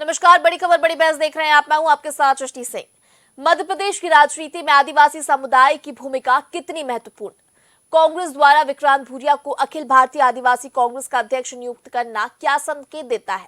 नमस्कार, बड़ी खबर बड़ी बहस देख रहे हैं आप। मैं हूं आपके साथ सृष्टि सिंह। मध्य प्रदेश की राजनीति में आदिवासी समुदाय की भूमिका कितनी महत्वपूर्ण? कांग्रेस द्वारा विक्रांत भूरिया को अखिल भारतीय आदिवासी कांग्रेस का अध्यक्ष नियुक्त करना क्या संकेत देता है?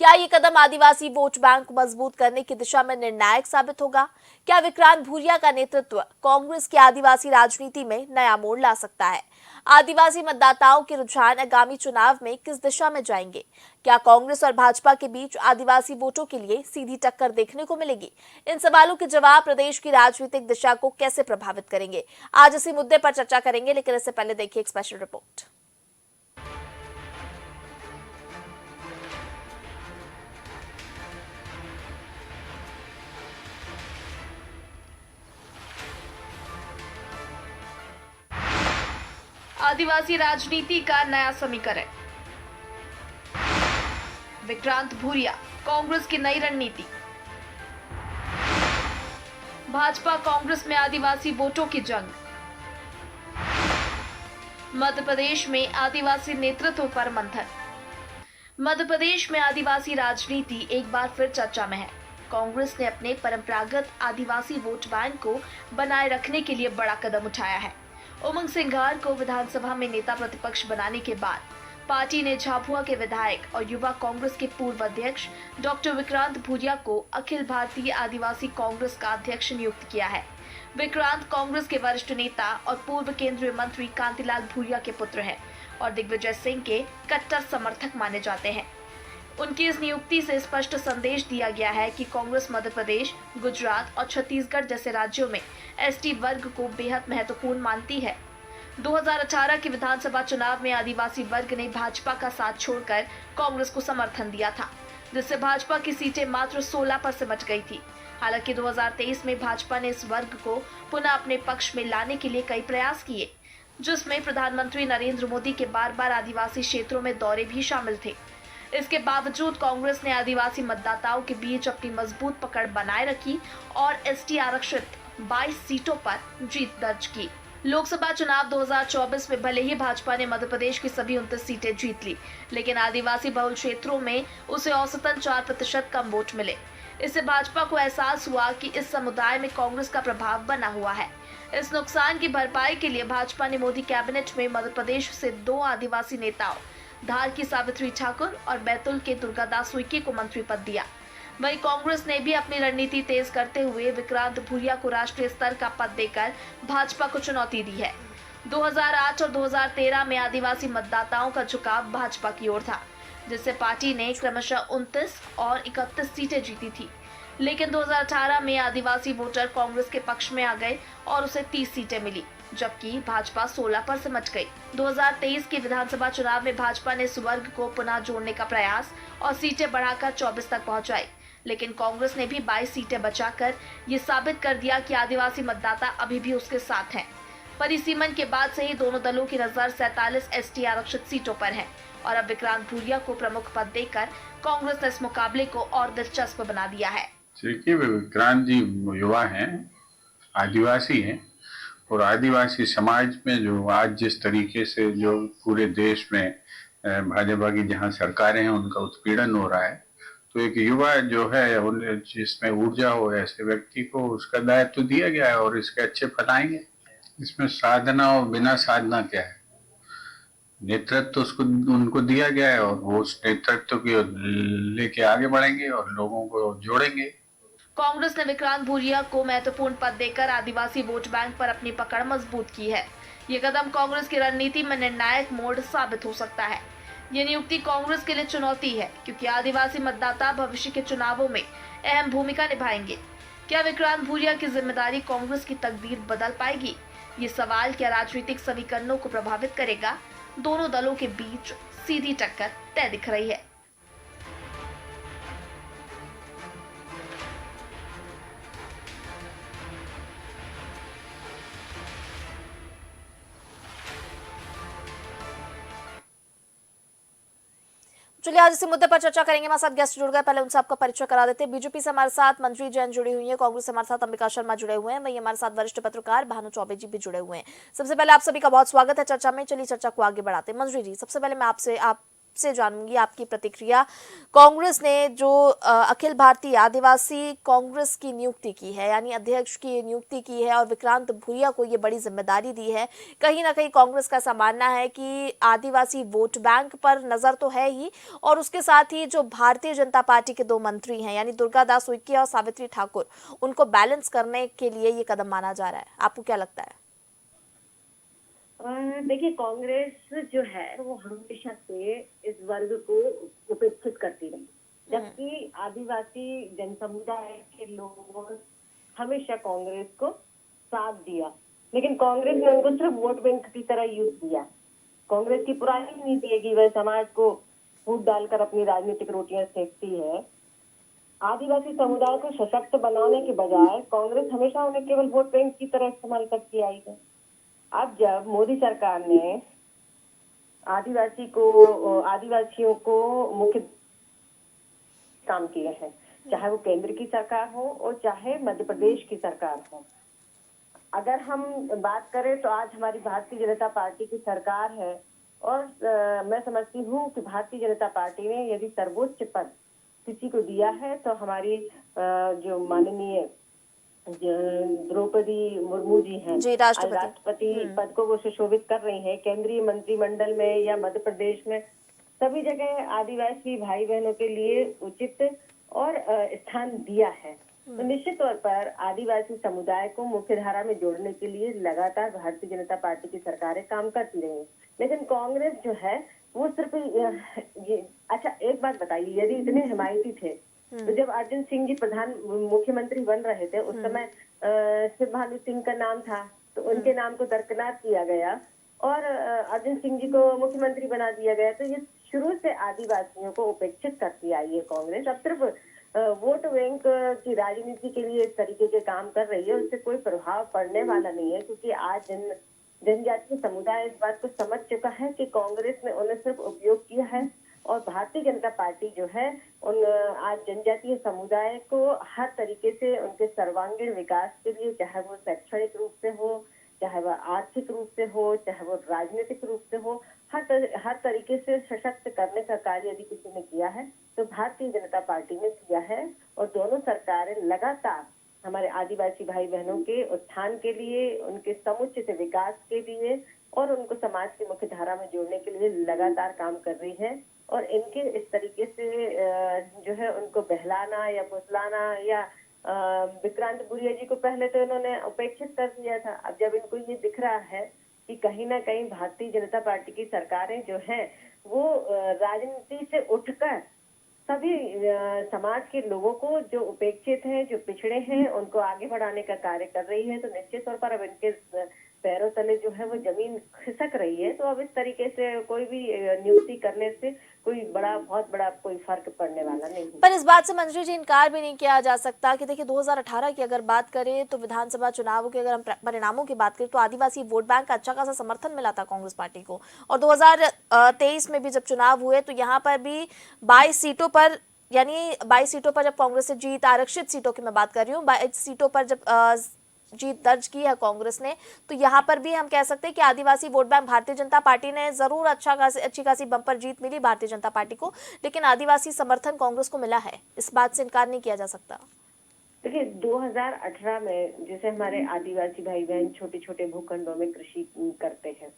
क्या ये कदम आदिवासी वोट बैंक को मजबूत करने की दिशा में निर्णायक साबित होगा? क्या विक्रांत भूरिया का नेतृत्व कांग्रेस की आदिवासी राजनीति में नया मोड़ ला सकता है? आदिवासी मतदाताओं के रुझान आगामी चुनाव में किस दिशा में जाएंगे? क्या कांग्रेस और भाजपा के बीच आदिवासी वोटों के लिए सीधी टक्कर देखने को मिलेगी? इन सवालों के जवाब प्रदेश की राजनीतिक दिशा को कैसे प्रभावित करेंगे, आज इसी मुद्दे पर चर्चा करेंगे। लेकिन इससे पहले देखिए एक स्पेशल रिपोर्ट। आदिवासी राजनीति का नया समीकरण। विक्रांत भूरिया, कांग्रेस की नई रणनीति। भाजपा कांग्रेस में आदिवासी वोटों की जंग। मध्य प्रदेश में आदिवासी नेतृत्व पर मंथन। मध्य प्रदेश में आदिवासी राजनीति एक बार फिर चर्चा में है। कांग्रेस ने अपने परंपरागत आदिवासी वोट बैंक को बनाए रखने के लिए बड़ा कदम उठाया है। उमंग सिंघार को विधानसभा में नेता प्रतिपक्ष बनाने के बाद पार्टी ने झाबुआ के विधायक और युवा कांग्रेस के पूर्व अध्यक्ष डॉक्टर विक्रांत भूरिया को अखिल भारतीय आदिवासी कांग्रेस का अध्यक्ष नियुक्त किया है। विक्रांत कांग्रेस के वरिष्ठ नेता और पूर्व केंद्रीय मंत्री कांतिलाल भूरिया के पुत्र हैं और दिग्विजय सिंह के कट्टर समर्थक माने जाते हैं। उनकी इस नियुक्ति से स्पष्ट संदेश दिया गया है कि कांग्रेस मध्य प्रदेश, गुजरात और छत्तीसगढ़ जैसे राज्यों में एसटी वर्ग को बेहद महत्वपूर्ण मानती है। 2018 के विधानसभा चुनाव में आदिवासी वर्ग ने भाजपा का साथ छोड़कर कांग्रेस को समर्थन दिया था, जिससे भाजपा की सीटें मात्र 16 पर सिमट गई थी। हालांकि 2023 में भाजपा ने इस वर्ग को पुनः अपने पक्ष में लाने के लिए कई प्रयास किए, जिसमें प्रधानमंत्री नरेंद्र मोदी के बार-बार आदिवासी क्षेत्रों में दौरे भी शामिल थे। इसके बावजूद कांग्रेस ने आदिवासी मतदाताओं के बीच अपनी मजबूत पकड़ बनाए रखी और एसटी आरक्षित 22 सीटों पर जीत दर्ज की। लोकसभा चुनाव 2024 में भले ही भाजपा ने मध्य प्रदेश की सभी 29 सीटें जीत ली, लेकिन आदिवासी बहुल क्षेत्रों में उसे औसतन 4% कम वोट मिले। इससे भाजपा को एहसास हुआ कि इस समुदाय में कांग्रेस का प्रभाव बना हुआ है। इस नुकसान की भरपाई के लिए भाजपा ने मोदी कैबिनेट में मध्य प्रदेश से 2 आदिवासी नेताओं, धार की सावित्री ठाकुर और बैतूल के दुर्गादास उइके को मंत्री पद दिया। वहीं कांग्रेस ने भी अपनी रणनीति तेज करते हुए विक्रांत भूरिया को राष्ट्रीय स्तर का पद देकर भाजपा को चुनौती दी है। 2008 और 2013 में आदिवासी मतदाताओं का झुकाव भाजपा की ओर था, जिससे पार्टी ने क्रमशः 29 और 31 सीटें जीती थी। लेकिन 2018 में आदिवासी वोटर कांग्रेस के पक्ष में आ गए और उसे 30 सीटें मिली, जबकि भाजपा 16 पर सिमट गई। 2023 के विधानसभा चुनाव में भाजपा ने इस वर्ग को पुनः जोड़ने का प्रयास और सीटें बढ़ाकर 24 तक पहुंचाई, लेकिन कांग्रेस ने भी 22 सीटें बचाकर ये साबित कर दिया कि आदिवासी मतदाता अभी भी उसके साथ हैं। परिसीमन के बाद से ही दोनों दलों की नजर 47 एसटी आरक्षित सीटों पर है और अब विक्रांत भूरिया को प्रमुख पद देकर कांग्रेस ने इस मुकाबले को और दिलचस्प बना दिया है। देखिए, विक्रांत जी युवा हैं, आदिवासी हैं और आदिवासी समाज में जो आज जिस तरीके से जो पूरे देश में भाजपा की जहां सरकारें हैं उनका उत्पीड़न हो रहा है, तो एक युवा जो है जिसमें ऊर्जा हो, ऐसे व्यक्ति को उसका दायित्व दिया गया है और इसके अच्छे फल आएंगे। इसमें साधना और बिना साधना क्या है? नेतृत्व उसको उनको दिया गया है और वो उस नेतृत्व को लेके आगे बढ़ेंगे और लोगों को जोड़ेंगे। कांग्रेस ने विक्रांत भूरिया को महत्वपूर्ण पद देकर आदिवासी वोट बैंक पर अपनी पकड़ मजबूत की है। ये कदम कांग्रेस की रणनीति में निर्णायक मोड़ साबित हो सकता है। ये नियुक्ति कांग्रेस के लिए चुनौती है, क्योंकि आदिवासी मतदाता भविष्य के चुनावों में अहम भूमिका निभाएंगे। क्या विक्रांत भूरिया की जिम्मेदारी कांग्रेस की तकदीर बदल पाएगी? ये सवाल क्या राजनीतिक समीकरणों को प्रभावित करेगा? दोनों दलों के बीच सीधी टक्कर तय दिख रही है। चलिए आज इसी मुद्दे पर चर्चा करेंगे। हमारे साथ गेस्ट जुड़ गए, पहले उनसे आपका परिचय करा देते हैं। बीजेपी से हमारे साथ मंत्री जैन जुड़ी हुई है, कांग्रेस से हमारे साथ अंबिका शर्मा जुड़े हुए हैं, वही हमारे साथ वरिष्ठ पत्रकार भानु चौबे जी भी जुड़े हुए हैं। सबसे पहले आप सभी का बहुत स्वागत है चर्चा में। चलिए चर्चा को आगे बढ़ाते हैं। मंत्री जी, सबसे पहले मैं आपसे आप आपसे जानूंगी आपकी प्रतिक्रिया। कांग्रेस ने जो अखिल भारतीय आदिवासी कांग्रेस की नियुक्ति की है, यानी अध्यक्ष की नियुक्ति की है और विक्रांत भूरिया को ये बड़ी जिम्मेदारी दी है, कहीं ना कहीं कांग्रेस का ऐसा मानना है कि आदिवासी वोट बैंक पर नजर तो है ही, और उसके साथ ही जो भारतीय जनता पार्टी के 2 मंत्री हैं यानी दुर्गादास उइके और सावित्री ठाकुर, उनको बैलेंस करने के लिए ये कदम माना जा रहा है। आपको क्या लगता है? देखिए, कांग्रेस जो है वो हमेशा से इस वर्ग को उपेक्षित करती रही, जबकि आदिवासी जनसमुदाय के लोगों ने हमेशा कांग्रेस को साथ दिया, लेकिन कांग्रेस ने उनको सिर्फ वोट बैंक की तरह यूज किया। कांग्रेस की पुरानी नीति है कि वह समाज को फूट डालकर अपनी राजनीतिक रोटियां सेकती है। आदिवासी समुदाय को सशक्त बनाने के बजाय कांग्रेस हमेशा उन्हें केवल वोट बैंक की तरह इस्तेमाल करती आई है। अब जब मोदी सरकार ने आदिवासियों को मुख्य काम किए हैं, चाहे वो केंद्र की सरकार हो और चाहे मध्य प्रदेश की सरकार हो। अगर हम बात करें तो आज हमारी भारतीय जनता पार्टी की सरकार है, और मैं समझती हूँ कि भारतीय जनता पार्टी ने यदि सर्वोच्च पद किसी को दिया है तो हमारी जो माननीय द्रौपदी मुर्मू जी हैं, जी, राष्ट्रपति पद को वो सुशोभित कर रही हैं। केंद्रीय मंत्रिमंडल में या मध्य प्रदेश में सभी जगह आदिवासी भाई बहनों के लिए उचित और स्थान दिया है। तो निश्चित तौर पर आदिवासी समुदाय को मुख्य धारा में जोड़ने के लिए लगातार भारतीय जनता पार्टी की सरकारें काम करती रही, लेकिन कांग्रेस जो है वो सिर्फ अच्छा, एक बात बताइए, यदि इतने हिमायती थे तो जब अर्जुन सिंह जी मुख्यमंत्री बन रहे थे उस समय शिव भानु सिंह का नाम था, तो उनके नाम को दरकिनार किया गया और अर्जुन सिंह जी को मुख्यमंत्री बना दिया गया। तो ये शुरू से आदिवासियों को उपेक्षित करती आई है कांग्रेस। अब सिर्फ वोट बैंक की राजनीति के लिए इस तरीके के काम कर रही है, उससे कोई प्रभाव पड़ने वाला नहीं है, क्योंकि आज जनजातीय समुदाय इस बात को समझ चुका है कि कांग्रेस ने उन्हें सिर्फ उपयोग किया है, और भारतीय जनता पार्टी जो है आज जनजातीय समुदाय को हर तरीके से उनके सर्वांगीण विकास के लिए, चाहे वो शैक्षणिक रूप से हो, चाहे वह आर्थिक रूप से हो, चाहे वो राजनीतिक रूप से हो, हर तरीके से सशक्त करने का कार्य यदि किसी ने किया है तो भारतीय जनता पार्टी ने किया है। और दोनों सरकारें लगातार हमारे आदिवासी भाई बहनों के उत्थान के लिए, उनके समुचित विकास के लिए और उनको समाज की मुख्य धारा में जोड़ने के लिए लगातार काम कर रही है। और इनके इस तरीके से जो है उनको बहलाना या फुसलाना या विक्रांत भूरिया जी को पहले तो इन्होंने उपेक्षित कर दिया था, अब जब इनको ये दिख रहा है कि कहीं ना कहीं भारतीय जनता पार्टी की सरकारें जो है वो राजनीति से उठकर सभी समाज के लोगों को, जो उपेक्षित हैं, जो पिछड़े हैं, उनको आगे बढ़ाने का कार्य कर रही है, तो निश्चित तौर पर अब इनके पैरों तले जो है वो जमीन खिसक रही है। तो अब इस तरीके से कोई भी नियुक्ति करने से कोई बहुत बड़ा कोई फर्क पड़ने वाला नहीं। पर इस बात से मंजरी जी इनकार भी नहीं किया जा सकता कि देखिए 2018 की अगर बात करें तो विधानसभा चुनावों के अगर हम परिणामों की बात करें तो आदिवासी वोट बैंक का अच्छा खासा समर्थन मिला था कांग्रेस पार्टी को, और 2023 में भी जब चुनाव हुए तो यहाँ पर भी 22 सीटों पर, यानी 22 सीटों पर जब कांग्रेस से जीत, आरक्षित सीटों की मैं बात कर रही हूँ, 22 सीटों पर जब जीत दर्ज की है कांग्रेस ने, तो यहाँ पर भी हम कह सकते हैं कि आदिवासी vote bank Bharatiya Janata party ने जरूर अच्छी खासी बम्पर जीत मिली भारतीय जनता पार्टी को, लेकिन आदिवासी समर्थन कांग्रेस को मिला है, इस बात से इनकार नहीं किया जा सकता। देखिए 2018 में जैसे हमारे आदिवासी भाई बहन छोटे छोटे भूखंडों में कृषि करते हैं,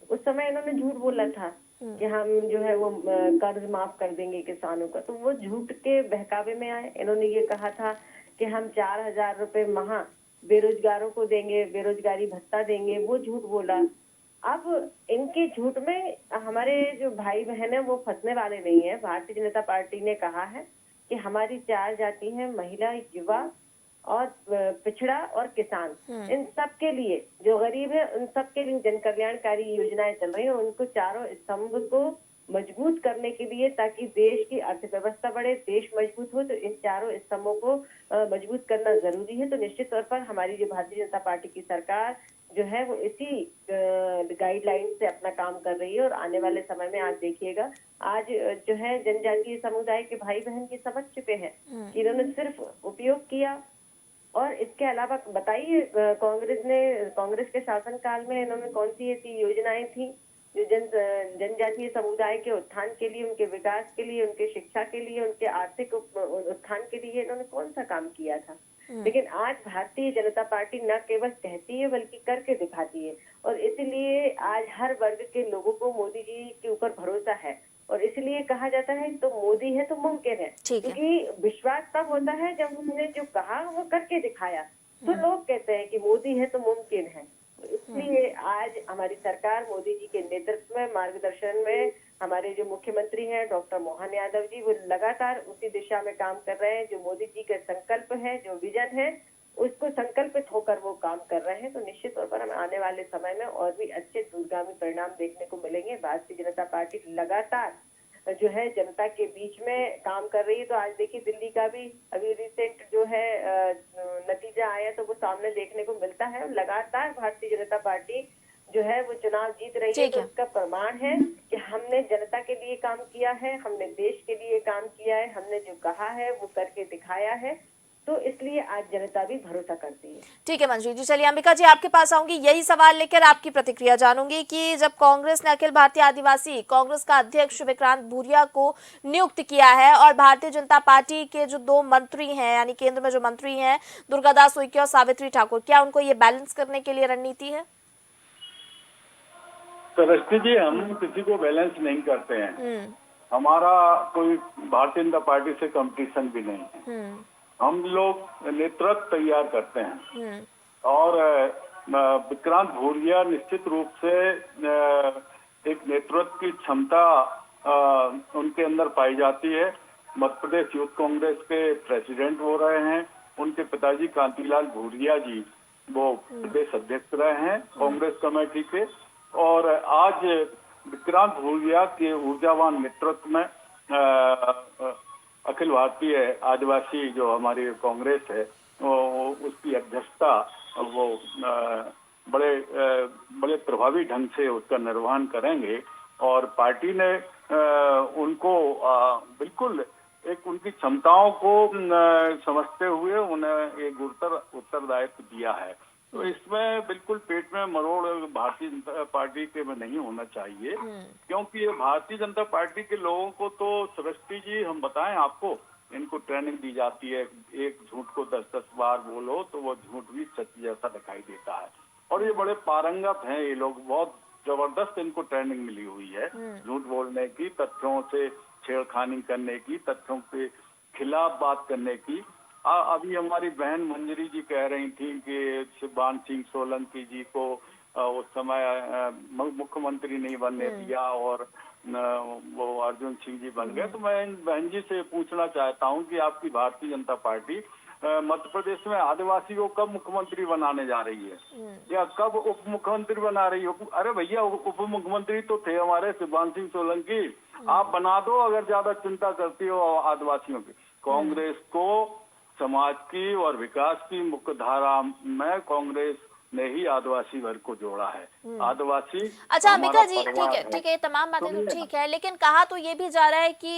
उस समय इन्होंने झूठ बोला था कि हम जो है वो कर्ज माफ कर देंगे किसानों का, तो वो झूठ के बहकावे में आए। इन्होंने ये कहा था कि हम 4,000 रुपए माह बेरोजगारों को देंगे, बेरोजगारी भत्ता देंगे, वो झूठ बोला। अब इनके झूठ में हमारे जो भाई बहन है वो फंसने वाले नहीं है। भारतीय जनता पार्टी ने कहा है कि हमारी 4 जाति है, महिला, युवा और पिछड़ा और किसान, इन सब के लिए, जो गरीब है उन सब के लिए जन कल्याणकारी योजनाएं चल रही है। उनको चारों स्तंभ को मजबूत करने के लिए, ताकि देश की अर्थव्यवस्था बढ़े, देश मजबूत हो, तो इन चारों स्तंभों को मजबूत करना जरूरी है। तो निश्चित तौर पर हमारी जो भारतीय जनता पार्टी की सरकार जो है वो इसी गाइडलाइन से अपना काम कर रही है। और आने वाले समय में आप देखिएगा, आज जो है जनजातीय समुदाय के भाई बहन ये समझ चुके हैं कि इन्होंने सिर्फ उपयोग किया। और इसके अलावा बताइए, कांग्रेस के शासनकाल में इन्होंने कौन सी ऐसी योजनाएं थी जो जनजातीय समुदाय के उत्थान के लिए, उनके विकास के लिए, उनके शिक्षा के लिए, उनके आर्थिक उत्थान के लिए इन्होंने कौन सा काम किया था। लेकिन आज भारतीय जनता पार्टी न केवल कहती है बल्कि करके दिखाती है, और इसलिए आज हर वर्ग के लोगों को मोदी जी के ऊपर भरोसा है। और इसलिए कहा जाता है तो मोदी है तो मुमकिन है, क्योंकि विश्वास तब होता है जब उन्होंने जो कहा वो करके दिखाया। तो लोग कहते हैं कि मोदी है तो मुमकिन है। इसलिए आज हमारी सरकार मोदी जी के नेतृत्व में, मार्गदर्शन में, हमारे जो मुख्यमंत्री हैं डॉक्टर मोहन यादव जी, वो लगातार उसी दिशा में काम कर रहे हैं। जो मोदी जी का संकल्प है, जो विजन है, उसको संकल्पित होकर वो काम कर रहे हैं। तो निश्चित तौर पर हमें आने वाले समय में और भी अच्छे दूरगामी परिणाम देखने को मिलेंगे। भारतीय जनता पार्टी लगातार जो है जनता के बीच में काम कर रही है। तो आज देखिए दिल्ली का भी अभी रिसेंट जो है नतीजा आया तो वो सामने देखने को मिलता है। लगातार भारतीय जनता पार्टी जो है वो चुनाव जीत रही है। तो इसका प्रमाण है कि हमने जनता के लिए काम किया है, हमने देश के लिए काम किया है, हमने जो कहा है वो करके दिखाया है। तो इसलिए आज जनता भी भरोसा करती है। ठीक है मंजरी जी, चलिए अंबिका जी आपके पास आऊंगी, यही सवाल लेकर आपकी प्रतिक्रिया जानूंगी कि जब कांग्रेस ने अखिल भारतीय आदिवासी कांग्रेस का अध्यक्ष विक्रांत भूरिया को नियुक्त किया है और भारतीय जनता पार्टी के जो 2 मंत्री हैं, यानी केंद्र में जो मंत्री हैं दुर्गादास उइके और सावित्री ठाकुर, क्या उनको ये बैलेंस करने के लिए रणनीति है? सृष्टि जी, हम किसी को बैलेंस नहीं करते हैं। हमारा कोई भारतीय जनता पार्टी से कंपटीशन भी नहीं है। हम लोग नेतृत्व तैयार करते हैं और विक्रांत भूरिया निश्चित रूप से एक नेतृत्व की क्षमता उनके अंदर पाई जाती है। मध्य प्रदेश यूथ कांग्रेस के प्रेसिडेंट हो रहे हैं। उनके पिताजी कांतिलाल भूरिया जी वो प्रदेश अध्यक्ष रहे हैं कांग्रेस कमेटी के। और आज विक्रांत भूरिया के ऊर्जावान नेतृत्व में अखिल भारतीय आदिवासी जो हमारी कांग्रेस है उसकी अध्यक्षता वो बड़े प्रभावी ढंग से उसका निर्वहन करेंगे। और पार्टी ने उनको बिल्कुल एक उनकी क्षमताओं को समझते हुए उन्हें एक उत्तरदायित्व दिया है। तो इसमें बिल्कुल पेट में मरोड़ भारतीय जनता पार्टी के में नहीं होना चाहिए, क्योंकि ये भारतीय जनता पार्टी के लोगों को तो सृष्टि जी हम बताएं आपको, इनको ट्रेनिंग दी जाती है। एक झूठ को 10-10 बार बोलो तो वो झूठ भी सच जैसा दिखाई देता है। और ये बड़े पारंगत हैं ये लोग, बहुत जबरदस्त इनको ट्रेनिंग मिली हुई है झूठ बोलने की, तथ्यों से छेड़खानी करने की, तथ्यों के खिलाफ बात करने की। अभी हमारी बहन मंजरी जी कह रही थी कि शिवपाल सिंह सोलंकी जी को उस समय मुख्यमंत्री नहीं बनने दिया और वो अर्जुन सिंह जी बन गए। तो मैं बहन जी से पूछना चाहता हूं कि आपकी भारतीय जनता पार्टी मध्य प्रदेश में आदिवासी को कब मुख्यमंत्री बनाने जा रही है या कब उप मुख्यमंत्री बना रही हो? अरे भैया, उप मुख्यमंत्री तो थे हमारे शिवपाल सिंह सोलंकी, आप बना दो अगर ज्यादा चिंता करती हो आदिवासियों की। कांग्रेस को समाज की और विकास की मुख्य धारा में कांग्रेस ने ही आदिवासी वर्ग को जोड़ा है। आदिवासी अच्छा अंबिका जी, ठीक है, तमाम बातें तो ठीक है, लेकिन कहा तो ये भी जा रहा है कि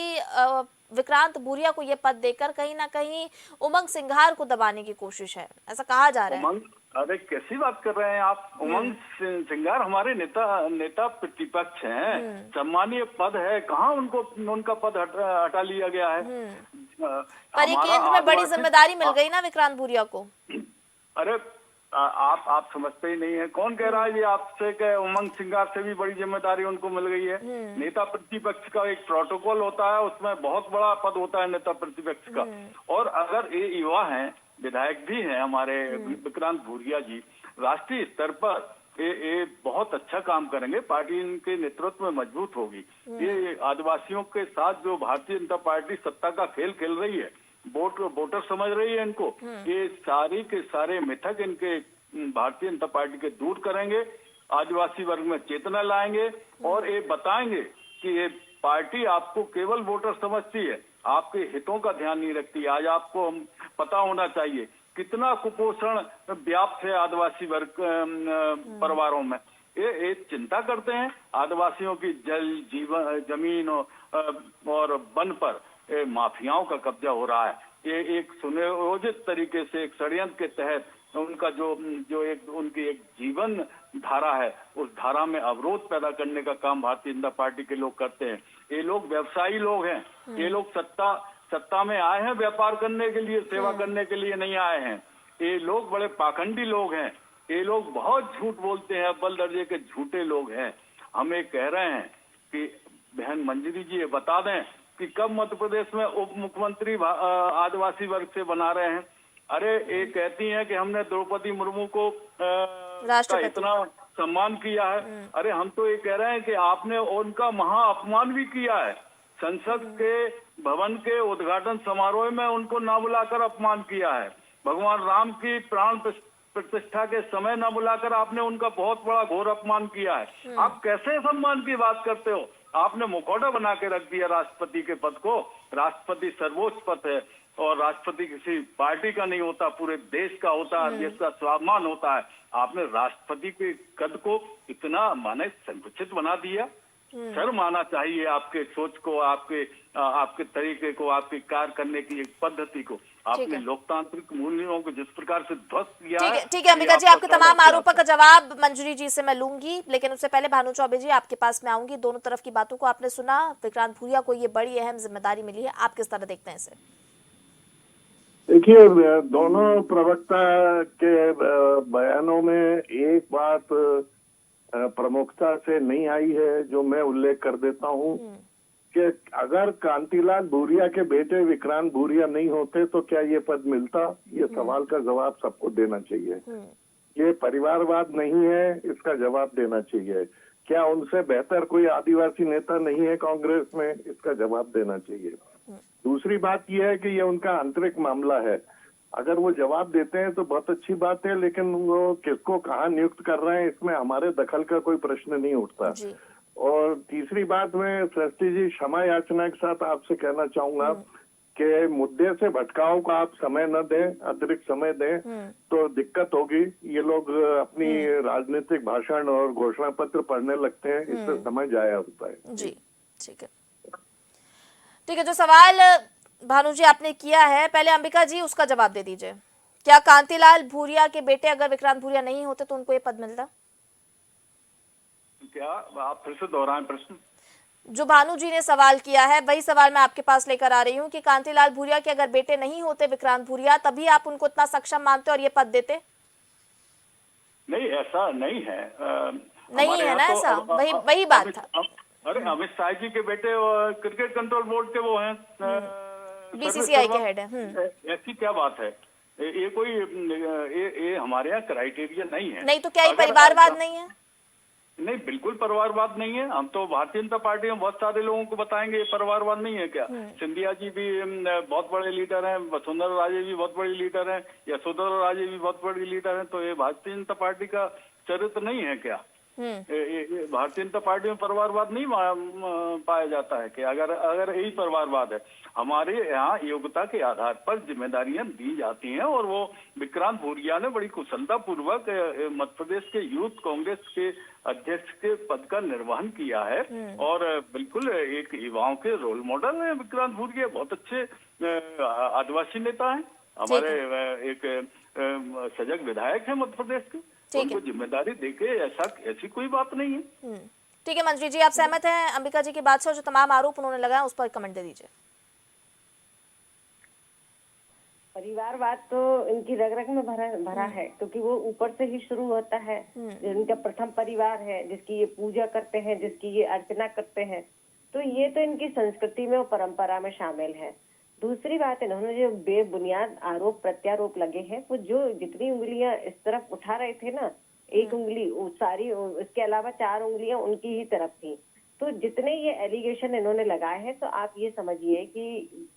विक्रांत भूरिया को ये पद देकर कहीं ना कहीं उमंग सिंघार को दबाने की कोशिश है, ऐसा कहा जा रहा है। अरे कैसी बात कर रहे हैं आप? उमंग सिंघार हमारे नेता प्रतिपक्ष हैं, सम्मानीय पद है, कहाँ उनका पद हटा लिया गया है? पर ये केंद्र में बड़ी जिम्मेदारी मिल गई ना विक्रांत भूरिया को। अरे आप समझते ही नहीं है। कौन कह रहा है ये आपसे कि उमंग सिंघार से भी बड़ी जिम्मेदारी उनको मिल गई है? नेता प्रतिपक्ष का एक प्रोटोकॉल होता है, उसमें बहुत बड़ा पद होता है नेता प्रतिपक्ष का। और अगर ये युवा हैं, विधायक भी हैं हमारे विक्रांत भूरिया जी, राष्ट्रीय स्तर पर ये बहुत अच्छा काम करेंगे, पार्टी इनके नेतृत्व में मजबूत होगी। ये आदिवासियों के साथ जो भारतीय जनता पार्टी सत्ता का खेल खेल रही है, वोटर समझ रही है इनको, ये सारी के सारे मिथक इनके भारतीय जनता पार्टी के दूर करेंगे, आदिवासी वर्ग में चेतना लाएंगे और ये बताएंगे कि ये पार्टी आपको केवल वोटर समझती है, आपके हितों का ध्यान नहीं रखती। आज आपको पता होना चाहिए कितना कुपोषण व्याप्त है आदिवासी वर्ग परिवारों में। ये चिंता करते हैं आदिवासियों की जल जीवन जमीन और वन पर माफियाओं का कब्जा हो रहा है। ये एक सुनियोजित तरीके से एक षड्यंत्र के तहत उनका जो जो एक उनकी एक जीवन धारा है, उस धारा में अवरोध पैदा करने का काम भारतीय जनता पार्टी के लोग करते हैं। ये लोग व्यवसायी लोग हैं, ये लोग सत्ता में आए हैं व्यापार करने के लिए, सेवा करने के लिए नहीं आए हैं। ये लोग बड़े पाखंडी लोग हैं, ये लोग बहुत झूठ बोलते हैं, अव्वल दर्जे के झूठे लोग हैं। हम ये कह रहे हैं कि बहन मंजरी जी ये बता दें कि कब मध्य प्रदेश में उप मुख्यमंत्री आदिवासी वर्ग से बना रहे हैं। अरे ये कहती हैं कि हमने द्रौपदी मुर्मू को का इतना सम्मान किया है। अरे हम तो ये कह रहे हैं कि आपने उनका महा अपमान भी किया है। संसद के भवन के उद्घाटन समारोह में उनको ना बुलाकर अपमान किया है। भगवान राम की प्राण प्रतिष्ठा के समय न बुलाकर आपने उनका बहुत बड़ा घोर अपमान किया है। आप कैसे सम्मान की बात करते हो? आपने मुखौटा बना के रख दिया राष्ट्रपति के पद को। राष्ट्रपति सर्वोच्च पद है और राष्ट्रपति किसी पार्टी का नहीं होता, पूरे देश का होता है, देश का स्वाभिमान होता है। आपने राष्ट्रपति के पद को इतना माने संकुचित बना दिया। शर्म आना चाहिए आपके सोच को, आपके तरीके को, आपके कार्य करने की एक पद्धति को। आपने लोकतांत्रिक मूल्यों को जिस प्रकार से ध्वस्त किया है। ठीक है अंबिका जी, आपके तमाम आरोपों का जवाब मंजरी जी से मैं लूंगी, लेकिन उससे पहले भानु चौबे जी आपके पास में आऊंगी। दोनों तरफ की बातों को आपने सुना, विक्रांत भूरिया को ये बड़ी अहम जिम्मेदारी मिली है, आप किस तरह देखते हैं इसे? देखिए, दोनों प्रवक्ता के बयानों में एक बात प्रमुखता से नहीं आई है, जो मैं उल्लेख कर देता हूं कि अगर कांतिलाल भूरिया के बेटे विक्रांत भूरिया नहीं होते तो क्या ये पद मिलता? ये सवाल का जवाब सबको देना चाहिए। ये परिवारवाद नहीं है, इसका जवाब देना चाहिए। क्या उनसे बेहतर कोई आदिवासी नेता नहीं है कांग्रेस में? इसका जवाब देना चाहिए। दूसरी बात यह है कि ये उनका आंतरिक मामला है। अगर वो जवाब देते हैं तो बहुत अच्छी बात है, लेकिन वो किसको कहाँ नियुक्त कर रहे हैं इसमें हमारे दखल का कोई प्रश्न नहीं उठता। और तीसरी बात, मैं सृष्टि जी क्षमा याचना के साथ आपसे कहना चाहूंगा कि मुद्दे से भटकाव का आप समय न दें, अतिरिक्त समय दें तो दिक्कत होगी। ये लोग अपनी राजनीतिक भाषण और घोषणा पत्र पढ़ने लगते हैं, इससे समय जाया होता है। जी ठीक है, जो सवाल भानु जी आपने किया है, पहले अंबिका जी उसका जवाब दे दीजिए। क्या कांतिलाल भूरिया के बेटे अगर विक्रांत भूरिया नहीं होते तो उनको ये पद मिलता? क्या आप फिर से दोहराएं प्रश्न? जो भानु जी ने सवाल किया है वही सवाल मैं आपके पास लेकर आ रही हूँ कि कांतिलाल भूरिया के अगर बेटे नहीं होते विक्रांत भूरिया, तभी आप उनको इतना सक्षम मानते और ये पद देते? नहीं, ऐसा नहीं है। नहीं है ना, ऐसा वही बात था। अरे अमित शाह जी के बेटे क्रिकेट कंट्रोल बोर्ड के वो हैं, बीसीसीआई के हेड है। ऐसी क्या बात है? ये कोई ये हमारे यहाँ क्राइटेरिया नहीं है। नहीं तो क्या ये परिवारवाद नहीं है? नहीं, बिल्कुल परिवारवाद नहीं है। हम तो भारतीय जनता पार्टी में बहुत सारे लोगों को बताएंगे ये परिवारवाद नहीं है क्या। सिंधिया जी भी बहुत बड़े लीडर हैं, वसुंधरा राजे भी बहुत बड़ी लीडर हैं, यशोधरा राजे भी बहुत बड़ी लीडर हैं। तो ये भारतीय जनता पार्टी का चरित्र नहीं है क्या? भारतीय जनता पार्टी में परिवारवाद नहीं पाया जाता है कि अगर यही परिवारवाद है। हमारे यहाँ योग्यता के आधार पर जिम्मेदारियां दी जाती हैं और वो विक्रांत भूरिया ने बड़ी कुशलता पूर्वक मध्य प्रदेश के यूथ कांग्रेस के अध्यक्ष के पद का निर्वहन किया है और बिल्कुल एक युवाओं के रोल मॉडल है विक्रांत भूरिया। बहुत अच्छे आदिवासी नेता हैं, हमारे एक सजग विधायक है मध्य प्रदेश के। उनको जिम्मेदारी देके ऐसी कोई बात नहीं है। ठीक है मंत्री जी, आप सहमत हैं अंबिका जी की बात से? जो तमाम आरोप उन्होंने लगाया उस पर कमेंट दे दीजिए। परिवारवाद तो इनकी रग रग में भरा है, क्योंकि वो ऊपर से ही शुरू होता है। इनका प्रथम परिवार है जिसकी ये पूजा करते हैं, जिसकी ये अर्चना करते हैं, तो ये तो इनकी संस्कृति में और परंपरा में शामिल है। दूसरी बात, इन्होंने जो बेबुनियाद आरोप प्रत्यारोप लगे हैं, वो जो जितनी उंगलियां इस तरफ उठा रहे थे ना, एक उंगली सारी, इसके अलावा 4 उंगलियां उनकी ही तरफ थी। तो जितने ये एलिगेशन इन्होंने लगाए हैं, तो आप ये समझिए कि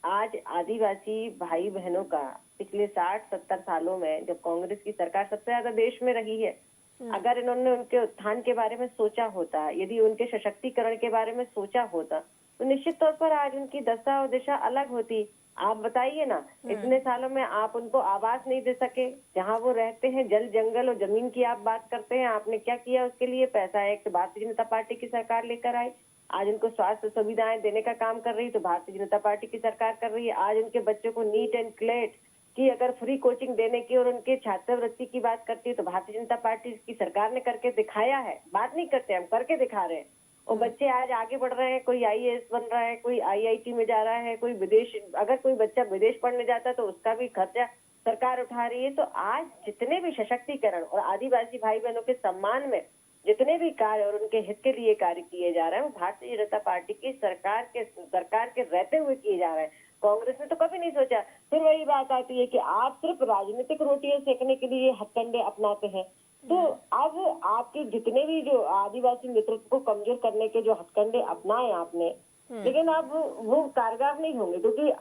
आज आदिवासी भाई बहनों का पिछले 60-70 सालों में जब कांग्रेस की सरकार सबसे ज्यादा देश में रही है, अगर इन्होंने उनके उत्थान के बारे में सोचा होता, यदि उनके सशक्तिकरण के बारे में सोचा होता, तो निश्चित तौर पर आज उनकी दशा और दिशा अलग होती। आप बताइए ना, इतने सालों में आप उनको आवास नहीं दे सके, जहाँ वो रहते हैं, जल जंगल और जमीन की आप बात करते हैं, आपने क्या किया उसके लिए? पैसा एक्ट भारतीय जनता पार्टी की सरकार लेकर आई। आज उनको स्वास्थ्य सुविधाएं देने का काम कर रही तो भारतीय जनता पार्टी की सरकार कर रही है। आज उनके बच्चों को नीट एंड क्लेट कि अगर फ्री कोचिंग देने की और उनके छात्रवृत्ति की बात करती है तो भारतीय जनता पार्टी की सरकार ने करके दिखाया है। बात नहीं करते, हम करके दिखा रहे हैं। और बच्चे आज आगे बढ़ रहे हैं, कोई आईएएस बन रहा है, कोई आईआईटी में जा रहा है, कोई विदेश, अगर कोई बच्चा विदेश पढ़ने जाता है तो उसका भी खर्चा सरकार उठा रही है। तो आज जितने भी सशक्तिकरण और आदिवासी भाई बहनों के सम्मान में जितने भी कार्य और उनके हित के लिए कार्य किए जा रहे हैं वो भारतीय जनता पार्टी की सरकार के रहते हुए किए जा रहे हैं। कांग्रेस ने तो कभी नहीं सोचा। फिर वही बात आती है कि आप सिर्फ राजनीतिक रोटियां सेकने के लिए हथकंडे अपनाते हैं। तो अब आपके जितने भी जो आदिवासी नेतृत्व को कमजोर करने के जो हथकंडे अपनाए आपने, लेकिन अब वो कारगर नहीं होंगे क्योंकि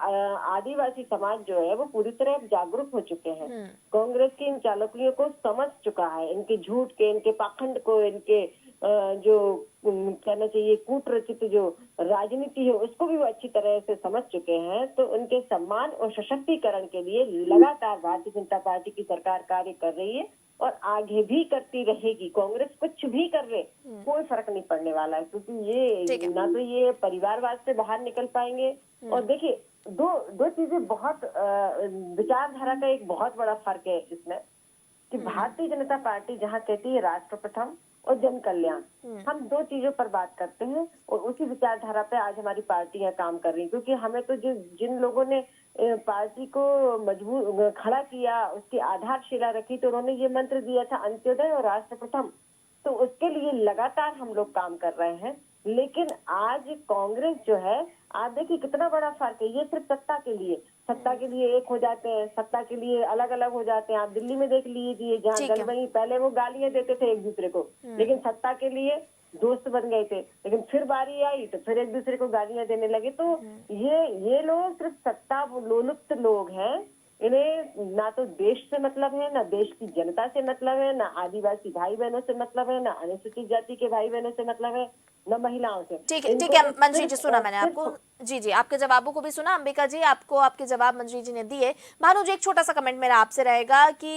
आदिवासी समाज जो है वो पूरी तरह जागरूक हो चुके हैं। कांग्रेस की इन चालकियों को समझ चुका है, इनके झूठ के, इनके पाखंड को, इनके जो कहना चाहिए कूटरचित जो राजनीति है उसको भी वो अच्छी तरह से समझ चुके हैं। तो उनके सम्मान और सशक्तिकरण के लिए लगातार भारतीय जनता पार्टी की सरकार कार्य कर रही है और आगे भी करती रहेगी। कांग्रेस कुछ भी कर ले कोई फर्क नहीं पड़ने वाला है क्योंकि ये ना तो ये परिवारवाद से बाहर निकल पाएंगे। और देखिए दो चीजें बहुत विचारधारा का एक बहुत बड़ा फर्क है इसमें कि भारतीय जनता पार्टी जहाँ कहती है राष्ट्र प्रथम और जन कल्याण, हम दो चीजों पर बात करते हैं और उसी विचारधारा पे आज हमारी पार्टियां काम कर रही हैं। क्योंकि हमें तो जिन लोगों ने पार्टी को मजबूत खड़ा किया, उसकी आधारशिला रखी, तो उन्होंने ये मंत्र दिया था अंत्योदय और राष्ट्र प्रथम। तो उसके लिए लगातार हम लोग काम कर रहे हैं। लेकिन आज कांग्रेस जो है, आप देखिए कितना बड़ा फर्क है। ये सिर्फ सत्ता के लिए एक हो जाते हैं, सत्ता के लिए अलग अलग हो जाते हैं। आप दिल्ली में देख लीजिए जहाँ गलबई पहले वो गालियां देते थे एक दूसरे को, लेकिन सत्ता के लिए दोस्त बन गए थे, लेकिन फिर बारी आई तो फिर एक दूसरे को गालियां देने लगे। तो ये लोग सिर्फ सत्ता लोलुप्त लोग हैं। इन्हें ना तो देश से मतलब है, ना देश की जनता से मतलब है, ना आदिवासी भाई बहनों से मतलब है, ना अनुसूचित जाति के भाई बहनों से मतलब है, न महिलाओं से। ठीक है मंजरी जी, सुना मैंने आपको। जी आपके जवाबों को भी सुना। अंबिका जी, आपको आपके जवाब मंजरी जी ने दिए। भानु जी, एक छोटा सा कमेंट मेरा आपसे रहेगा कि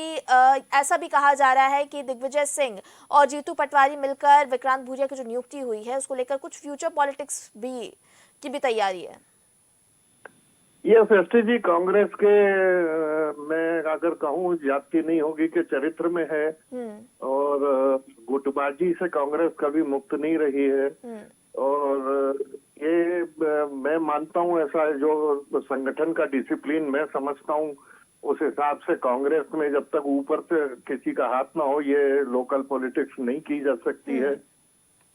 ऐसा भी कहा जा रहा है कि दिग्विजय सिंह और जीतू पटवारी मिलकर विक्रांत भूरिया की जो नियुक्ति हुई है उसको लेकर कुछ फ्यूचर पॉलिटिक्स की भी तैयारी है। ये एसटी कांग्रेस के मैं अगर कहूँ जाति नहीं होगी कि चरित्र में है और गुटबाजी से कांग्रेस कभी मुक्त नहीं रही है। और ये मैं मानता हूँ ऐसा जो संगठन का डिसिप्लिन मैं समझता हूँ उस हिसाब से कांग्रेस में जब तक ऊपर से किसी का हाथ ना हो ये लोकल पॉलिटिक्स नहीं की जा सकती है।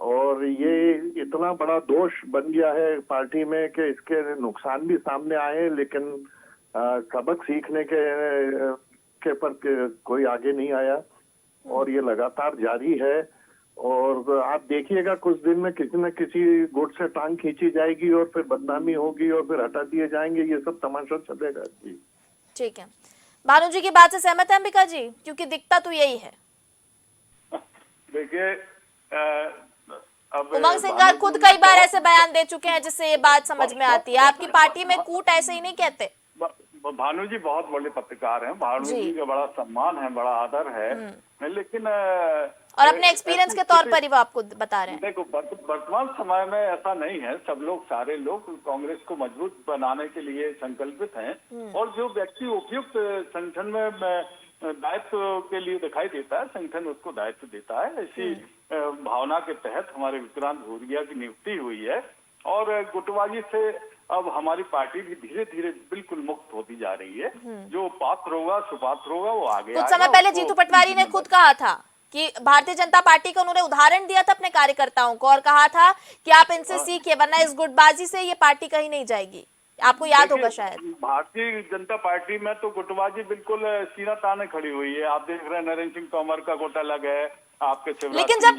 और ये इतना बड़ा दोष बन गया है पार्टी में कि इसके नुकसान भी सामने आए, लेकिन सबक सीखने के पर कोई आगे नहीं आया और ये लगातार जारी है। और आप देखिएगा कुछ दिन में किसी न किसी गुट से टांग खींची जाएगी और फिर बदनामी होगी और फिर हटा दिए जाएंगे। ये सब तमाशा चलेगा जी। ठीक है, भानु जी की बात से सहमत है अंबिका जी? क्योंकि दिखता तो यही है। देखिए उमंग सिंगार खुद कई बार ऐसे बयान दे चुके हैं जिससे ये बात समझ में आती है। आपकी पार्टी में कूट ऐसे ही नहीं कहते। भानु जी बहुत बड़े पत्रकार हैं, भानु जी का बड़ा सम्मान है, बड़ा आदर है, लेकिन और अपने एक्सपीरियंस के तौर पर ही वो आपको बता रहे हैं। देखो वर्तमान समय में ऐसा नहीं है, सब लोग सारे लोग कांग्रेस को मजबूत बनाने के लिए संकल्पित हैं और जो व्यक्ति उपयुक्त संगठन में दायित्व के लिए दिखाई देता है संगठन उसको दायित्व देता है। ऐसी भावना के तहत हमारे विक्रांत भूरिया की नियुक्ति हुई है और गुटबाजी से अब हमारी पार्टी भी धीरे धीरे बिल्कुल मुक्त होती जा रही है। जो पात्र होगा सुपात्र होगा वो आगे कुछ समय पहले जीतू पटवारी ने खुद कहा था कि भारतीय जनता पार्टी का उन्होंने उदाहरण दिया था अपने कार्यकर्ताओं को और कहा था कि आप इनसे सीखिए वरना इस गुटबाजी से ये पार्टी कहीं नहीं जाएगी। आपको याद होगा शायद। भारतीय जनता पार्टी में तो गुटबाजी बिल्कुल सीना ताने खड़ी हुई है। आप देख रहे हैं नरेंद्र सिंह तोमर का गोटा लग है, आपके लेकिन जब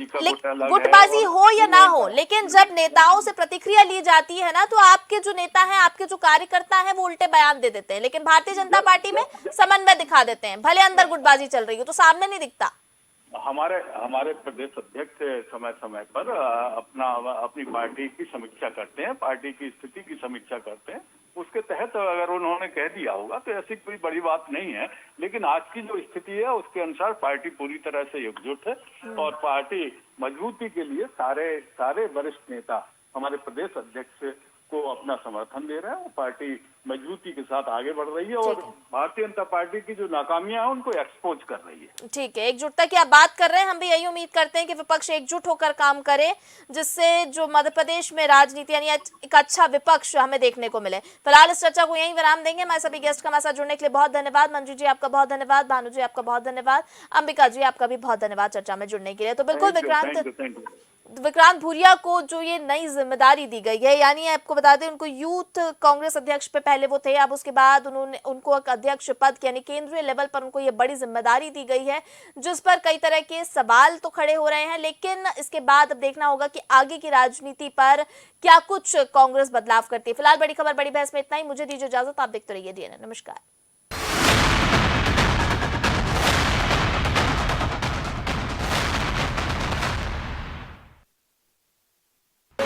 गुटबाजी हो या ना हो, लेकिन जब नेताओं से प्रतिक्रिया ली जाती है ना तो आपके जो नेता हैं, आपके जो कार्यकर्ता हैं वो उल्टे बयान दे देते हैं। लेकिन भारतीय जनता पार्टी में समन्वय दिखा देते हैं, भले अंदर गुटबाजी चल रही हो तो सामने नहीं दिखता। हमारे प्रदेश अध्यक्ष समय समय पर अपनी पार्टी की समीक्षा करते हैं, पार्टी की स्थिति की समीक्षा करते हैं। उसके तहत अगर उन्होंने कह दिया होगा तो ऐसी कोई बड़ी बात नहीं है। लेकिन आज की जो स्थिति है उसके अनुसार पार्टी पूरी तरह से एकजुट है और पार्टी मजबूती के लिए सारे वरिष्ठ नेता हमारे प्रदेश अध्यक्ष को अपना समर्थन दे रहे हैं। पार्टी मजबूती के साथ आगे बढ़ रही है और भारतीय जनता पार्टी की जो नाकामियां हैं उनको एक्सपोज कर रही है। ठीक है, एकजुटता की आप बात कर रहे हैं, हम भी यही उम्मीद करते हैं कि विपक्ष एकजुट होकर काम करे, जिससे जो मध्य प्रदेश में राजनीति यानी एक अच्छा विपक्ष हमें देखने को मिले। फिलहाल इस चर्चा को यहीं विराम देंगे। हमारे सभी गेस्ट का हमारे साथ जुड़ने के लिए बहुत धन्यवाद। मंजू जी आपका बहुत धन्यवाद, भानु जी आपका बहुत धन्यवाद, अंबिका जी आपका भी बहुत धन्यवाद चर्चा में जुड़ने के लिए। तो बिल्कुल विक्रांत भूरिया को जो ये नई जिम्मेदारी दी गई है, यानी आपको बता दें उनको यूथ कांग्रेस अध्यक्ष पे पहले वो थे, अब उसके बाद उनको एक अध्यक्ष पद यानी केंद्रीय लेवल पर उनको ये बड़ी जिम्मेदारी दी गई है, जिस पर कई तरह के सवाल तो खड़े हो रहे हैं। लेकिन इसके बाद अब देखना होगा कि आगे की राजनीति पर क्या कुछ कांग्रेस बदलाव करती है। फिलहाल बड़ी खबर बड़ी बहस में इतना ही। मुझे दीजिए इजाजत, आप देखते रहिए DNN। नमस्कार।